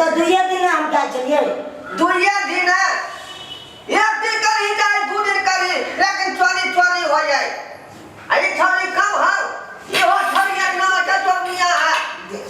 तो दुइये दिन हम क्या चलिए दुइये दिन है एक दिन करी जाए 2 दिन करी लेकिन चोरी हो जाए अरे चोरी कम है ये हो चोरी एक नाम का चोरिया है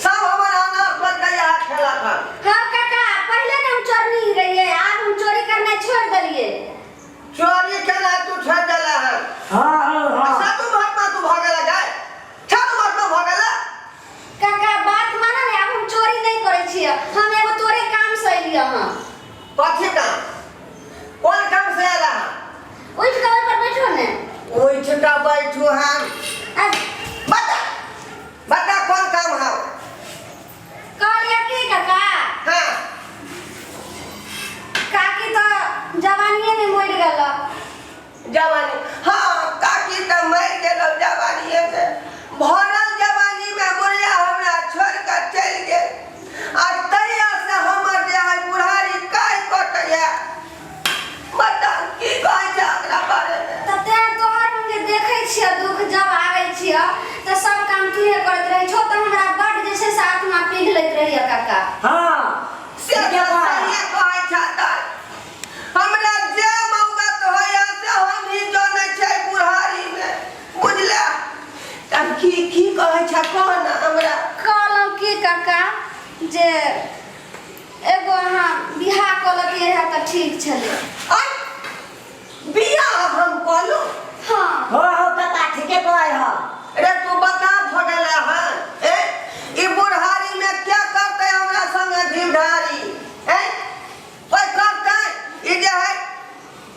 सब हमारा अनाथ बन गया है खेला का हाँ काका पहले ना हम चोर नहीं रहिए आज हम चोरी करना छोड़ दिए चोरी करना तू छोड़ दिला है हां सब महात्मा तू भागे लगा सब महात्मा भागे ला काका बात माना ने अब हम चोरी नहीं करे छिए हम एगो तोरे काम से लिया हां कथी काम कौन काम से आला उठ के पर बैठो ने ओइ छका बैठो हम बता कौन काम है कहलिए की काका हां काकी तो जवानीए में मर गेल जवानी हां काकी तो मर गेल जवानी से भरल जवानी में बुढ़िया हमरा छोड़ के चल गेल आ तैया से हमर देह बुढ़ारी काई कटया बता की कहै छै एकरा बारे में तते तोहर मुंगे देखै छियै दुख जब आबै छियै त सब काम तूहे करत रहै छो त हमरा बड जे छै से आत्मा पिघलैत रहैया काका हां से कहै छै त हमरा जे मौगत होया से हम ही जानै छै बुढ़ारी में बुझला तब की कहै छै कोन हमरा कहलौ की काका जे एगो अहाँ बियाह क लतिए रहा त ठीक छले बियाह हम कहलू हां हो काका ठीके कहै ह अरे तू बता भगला है ए बुढ़ारी में क्या करते हमरा संगे ढीढ़ारी ए कोई करते ई जे है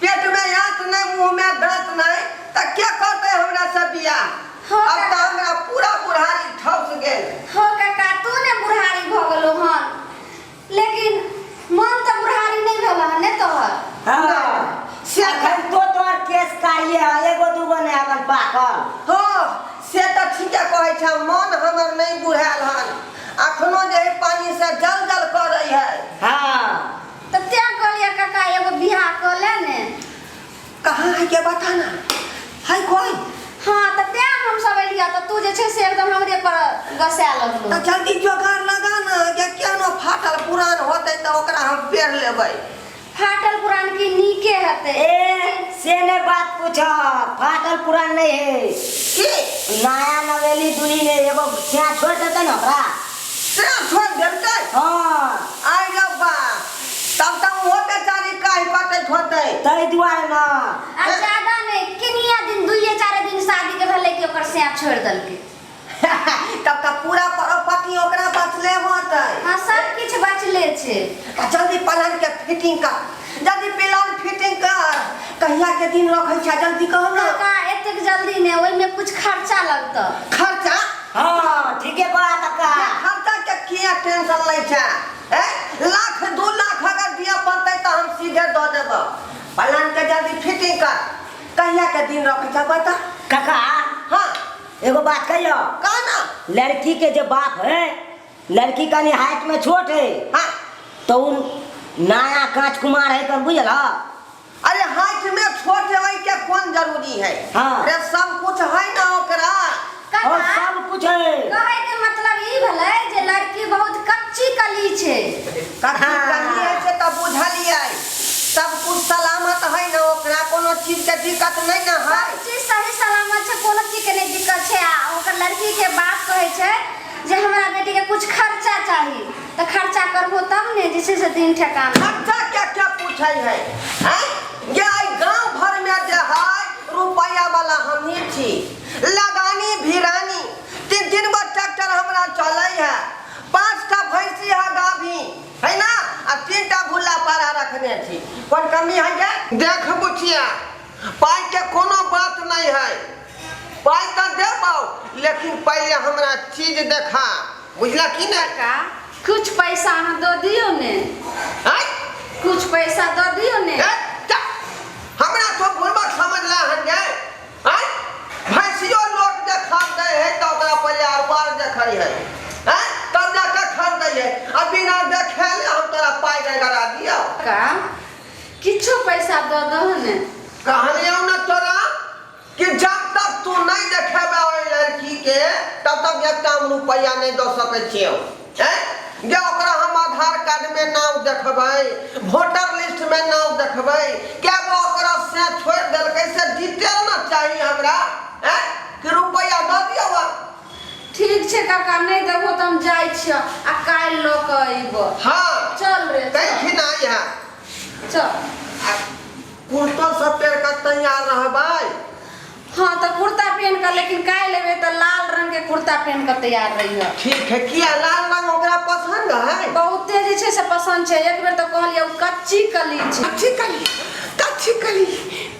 पेट में आंत नहीं मुंह में दांत नहीं त क्या करते हमरा से बियाह हाँ, अब त हमरा पूरा बुढ़ारी ठौस गेल हो काका तू ने बुढ़ारी भ गेलो हन लेकिन मन त बुढ़ारी नहीं भेल हन ने तोहर हां से अखन तो तोर केस कारिए एगो दूगो ने अपन पाकल हो से त ठीके कहै छै मन हमर नहीं बुढ़ाल हन अखनो जे है पानी से जल करे है हां त त्या कहलिए काका एगो बियाह क ले ने कहां है के बता ना है कोई हां त त्या हम सब एलिया त तू जे छै से एकदम हमरे पर गसा लगलो त जल्दी जोगाड़ लगा ना ये केनो फाटल पुरान होते त ओकरा हम पेड़ लेबै फाटल पुरान की नीके हते ए से ने बात पूछ फाटल पुरान नहीं है की नया नवेली दुनी ने एगो क्या छोड़ देते ना ओकरा से छोड़ देलकै हां आई रे बा तब त वो बेचारी काहे पटैत होतै तई दुआरे ना आ ज्यादा नहीं किनिया दिन 2-4 दिन शादी के भेले कि ओकर से छोड़ दलके तब त पूरा प्रॉपर्टी ओकरा बचले होतै हां सब कुछ बचले छे जल्दी पलंग के फिटिंग कर जल्दी पिलौन फिटिंग कर कहिया के दिन रखै छै जल्दी कह ना काका एतेक जल्दी ने ओइ में कुछ खर्चा लगत खर्चा हां ठीके बात काका खर्चा के किया टेंशन लै छै ए लाख 2 लाख अगर दिया पड़तै त हम सीधे द देब पलंग के जल्दी फिटिंग कर कहिया के दिन रखै छै बता काका हां एगो बात कहियो कहना लड़की के जो बाप है लड़की कनी हाइट में छोट है हां तो उन नया कांच कुमार है कर बुझल अरे हाइट में छोट है के कौन जरूरी है हाँ। अरे सब कुछ है ना ओकरा और सब कुछ है कहे के मतलब ई भले जे लड़की बहुत कच्ची कली छे कथी कहिए से त बुझलिए सब कुछ सलामत है ना ओकरा कोनो चीज के दिक्कत नहीं ना है सब चीज सही सलामत छे कोनो चीज के नहीं दिक्कत छे आ ओकर लड़की के बाप कहे छे जे हमरा बेटी के कुछ खर्चा चाहिए त खर्चा करबो तब ने जैसे से दिन ठेकान खर्चा क्या पूछै है हैं ये आई गांव भर में जे है रुपया वाला हम ही छी लगानी भिरानी 3 बार ट्रैक्टर हमरा चलै है 5टा भैंसी है गाभी है ना आ 3टा भुल्ला पारा रखने छी कोन कमी है के देख बुचिया पाई के कोनो बात नहीं है पाई त देबौ लेकिन पहले हमरा चीज देखा बुझला की ना का कुछ पैसा हम दो दियो ने हैं कुछ पैसा दो दियो ने हमरा तो बुलबक समझला हन गे हैं भैंसियो लोग देखा दे है त ओकरा परिवार बार देखै है हैं तब जाके खरीदै है अब बिना देखे ले हम तोरा पाई गड़ा दियो का किछो पैसा दो दो ने कहलियो न तोरा कि जब तक तू नहीं देखेबे ओइ लड़की के तब तक एक काम रुपया नहीं दो सकै छियो हैं जे ओकरा हम आधार कार्ड में नाम देखबै, वोटर लिस्ट में नाम देखबै, क्या वो ओकरा से छोड़ देलकै से डिटेल ना चाहिए हमरा, हैं कि रुपया दऽ दियौ। ठीक छै काका, नहीं देबो त हम जाय छी आ काल ल के अइबो। हाँ चल रे कैखिन आई है चल। कुर्ता सब पेर के तैयार रहबै। हाँ तो कुर्ता पहन कर, लेकिन काल लेबे तो लाल रंग के कुर्ता पहन कर तैयार रहियो। ठीक है, किया लाल रंग ओकरा पसंद है? बहुते जे छै से पसंद छै। एक बेर तो कहलिए कच्ची कली छै। कच्ची कली, कच्ची कली,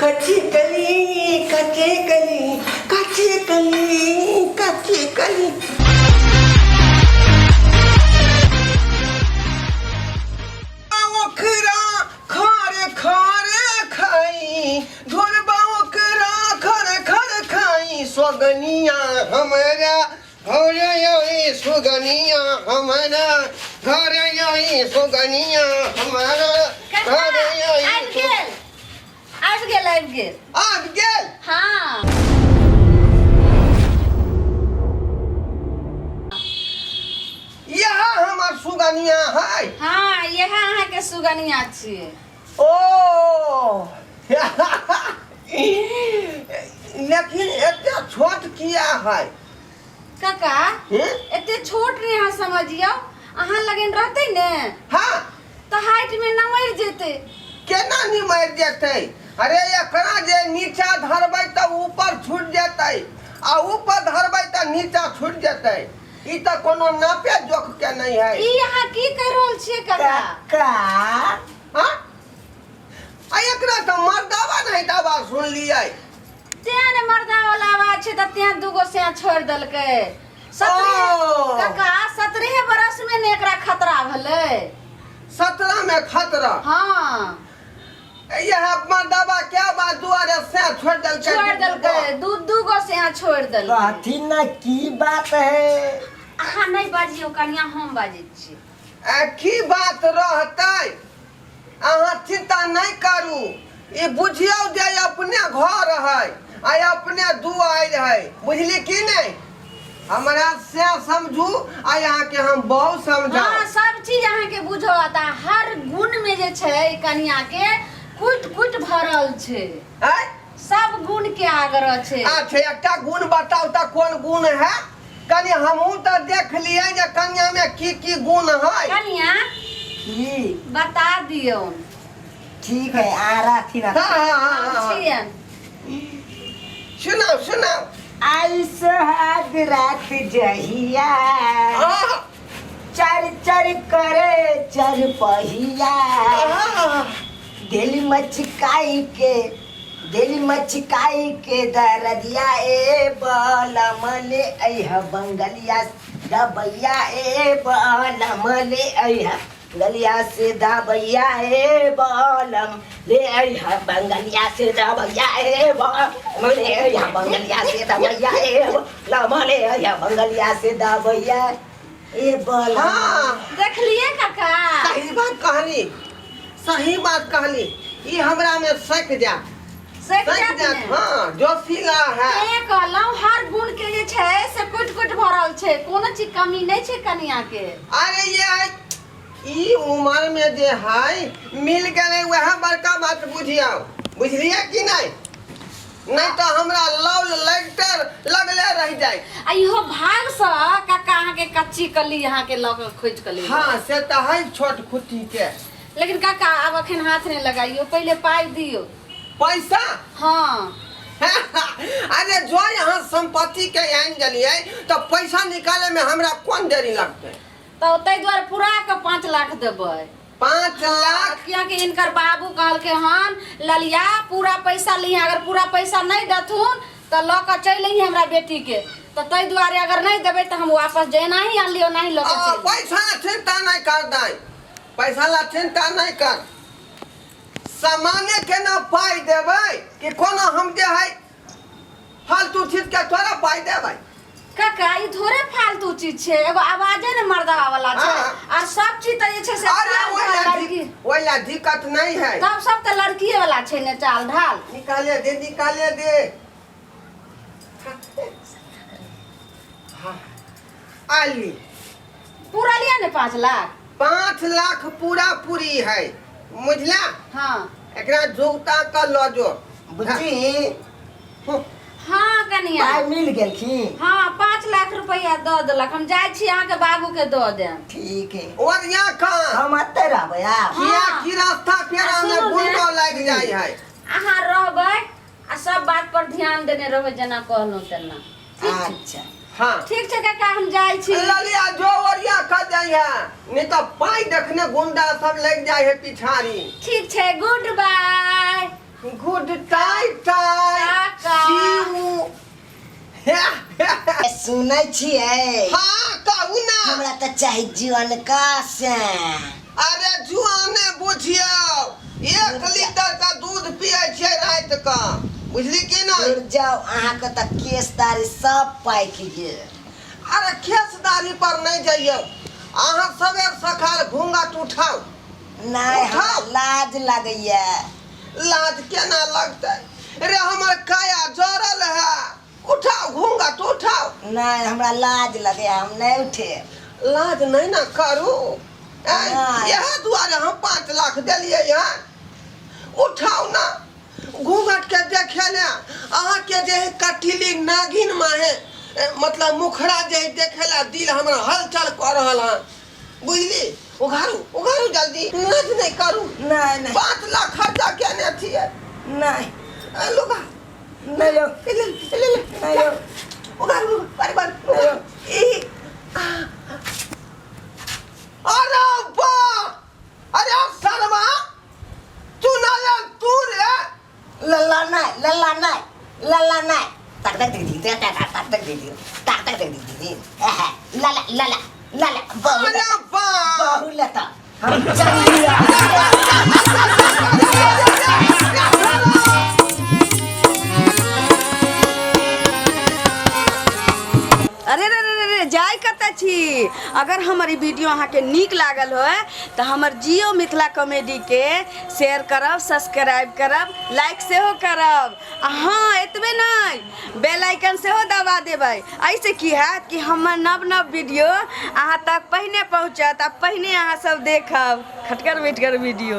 कच्ची कली, कच्ची कली, कच्ची कली, कच्ची कली। ओकरा खारे खारे खाई, धुरबा ओकरा खारे खारे खाई, स्वगनिया हमरा घर आई, सुगनिया हमरा घर आई, सुगनिया हमरा घर आई। आबि गेल आबि गेल आबि गेल आबि गेल। हाँ यह हमर सुगनिया है। हाँ यह अहाँ के सुगनिया छियै। ओ लेकिन एते छोट किया है? काका एते छोट नहीं अहाँ समझियो, अहाँ लगन रहते ने हाँ तो हाइट में न मर जेते। केना नहीं मर जेते? अरे एकरा जे नीचा धरबै त ऊपर छूट जेते, आ ऊपर धरबै त नीचा छूट जेते। ई त कोनो नापे जोख के नहीं है। ई अहाँ की कर रहल छियै काका? काका हाँ आ एकरा त मर्दावा नहीं दवा सुन लियै। तें ने मर्दा वाला आवाज छै त तें दूगो से छोड़ देलकै। ओ। काका 17 बरस में ने एकरा खतरा भेलै। 17 में खतरा? हाँ यह मर्दावा क्या बात दुआरे से छोड़ देलकै? छोड़ देलकै, दूगो से छोड़ देलकै। कथी न की बात है? अहाँ नहीं बाजियो कनिया, हम बाजै छी। की बात रहतै? अहाँ चिंता नहीं करू, ई बुझियौ जे अपने घर है आ अपने दुआर है, बुझली की नहीं? हमरा से समझू आ यहाँ के हम बहुत समझा। हाँ सब चीज अहाँ के बुझो आता, हर गुण में जे छै कनिया के कुट कुट भरल छै। सब गुण के आग्रह छै। अच्छा एकटा गुण बताओ त कोन गुण है? कनी हमहू त देख लिए जे कन्या में की गुण है। कनिया की बता दियो। ठीक है आ रही ना। हाँ। छियन सुनाओ सुनाओ। आई सुहाग रात जहिया, चर चर करे चर पहिया, दिल मचकाई के दरदिया ए बलम ले अइह बंगलिया दबैया ए बलम ले अइह गलिया से दबैया ए बलम ले अइह बंगलिया से दबैया ए बलम ले अइह बंगलिया से दबैया ए बलम ले अइह बंगलिया से दबैया ए बलम। हाँ देख लिए काका? सही बात कहली, सही बात कहली। ई हमरा में सक जा सक जात। हाँ जोशीला है। ए कहलौ हर गुण के जे छै से कुट कुट भरल छै, कोनो चीज कमी नहीं छै कनिया के। अरे ये ई उम्र में जे है मिल गए वह बड़का बात बुझियो, बुझलिए कि नहीं? नहीं तो हमरा लव लेटर लगले रह जाए। आ इहो भाग से काका अहाँ के कच्ची कली अहाँ के लग खोज के ले। हाँ से तो है छोट खुटी के। लेकिन काका अब अखन हाथ नहीं लगाइयो, पहले पाई दियो। पैसा? हाँ अरे जो यहाँ संपत्ति के आन गलिए तो पैसा निकाले में हमरा कौन देरी लगते? तो तै द्वारा पूरा के 5 लाख देबै। 5 लाख? क्या कि इनकर बाबू कहलके हन ललिया पूरा पैसा लिहे, अगर पूरा पैसा नहीं दथुन तो ल के चल अइहे हमरा बेटी के। तो तै द्वारे अगर नहीं देबै तो हम वापस जेना ही आन लियो, नहीं ल के चल। पैसा ला चिंता नहीं कर दाई, पैसा ला चिंता नहीं कर। सामान्य के ना पाई देबै कि कोनो हम जे है फालतू चीज के तोरा पाई देबै? काका ई थोड़े फालतू चीज छै, एगो आवाजे ने मर्दा वाला छै। और सब चीज त जे छै से अरे ओइला दिक्कत नहीं है। तब सब त लड़कीए वाला छै ने, चाल ढाल। निकाले दे, निकाले दे। हाँ आली पूरा लिया ने 5 लाख। 5 लाख पूरा पूरी है बुझला। हाँ एकरा जुगता का लो जो बुझी हाँ कनिया पाइ मिल गेलखिन। हाँ 5 लाख रुपया दऽ देलक। हम जाइ छी अहाँके बाबू के दऽ देम। ठीक है और यहाँ का हम अते रहबै आब। किया की रास्ता फेरा में सुनू ने। गुंडो लग जाय है। अहाँ रहबै आ सब बात पर ध्यान देने रहबै जेना कहलहुँ तेना। ठीक छै? अच्छा हाँ ठीक छै काका हम जाइ छी। ललिया जो ओरिया कर जाय है नहीं तो पाई देखने गुंडा सब लग जाय है पिछाड़ी। ठीक छै गुड बाय। गुड टाइट टाइट काका। सुनै छियै हाँ कहू ना। हमरा तऽ चाही जीवन का से। अरे जुआने बुझियो 1 लीटर का दूध पिए छै रात का बुझली कि ना। दूर जाओ अहाँके तऽ केस दाढ़ी सब पाकि गेल। अरे खेसदारी पर नहीं जाइयो अहाँ सवेर सकाल घूंघट उठाओ। नहि हमरा उठाओ। लाज लगैया। लाज केना लगतै रे हमर काया जरल है। उठाओ घूंघट उठाओ। नहि हमरा लाज लगैया हम नहि उठे। लाज नहीं ना करू नहीं। यह दुआरे हम 5 लाख दिलिए यहाँ। उठाओ ना घूंघट के देखे ले अहाँ के जे कटिली नागिन माहे मतलब मुखड़ा जे देखेला दिल हमरा हलचल कर रहल है बुझली। उघारू उघारू जल्दी लाज नहीं करू। नहि नहि 5 लाख खर्चा केने छिए। नहि लोगा नहि यौ ले नहि यौ उघारू बार बार नहि यौ। अरे बा अरे शर्मा तू ना तू रे लल्ला नहि तक तक दीदी तक तक दीदी लल्ला बहु अरे बा बहु लेता हम चलिए। अरे रे रे रे रे जाय कतऽ छी। अगर हमर ई वीडियो अहाँके नीक लागल हो तऽ हमर जियो मिथिला कॉमेडी के शेयर करब, सब्सक्राइब करब, लाइक सेहो करब। आ हाँ एतबे नहीं बेल आइकन सेहो दबा देबै। ऐसे की हैत कि हमर नव नव वीडियो अहाँ तक पहिने पहुँचत आ पहिने अहाँ सब देखब खटकर बैठकर वीडियो।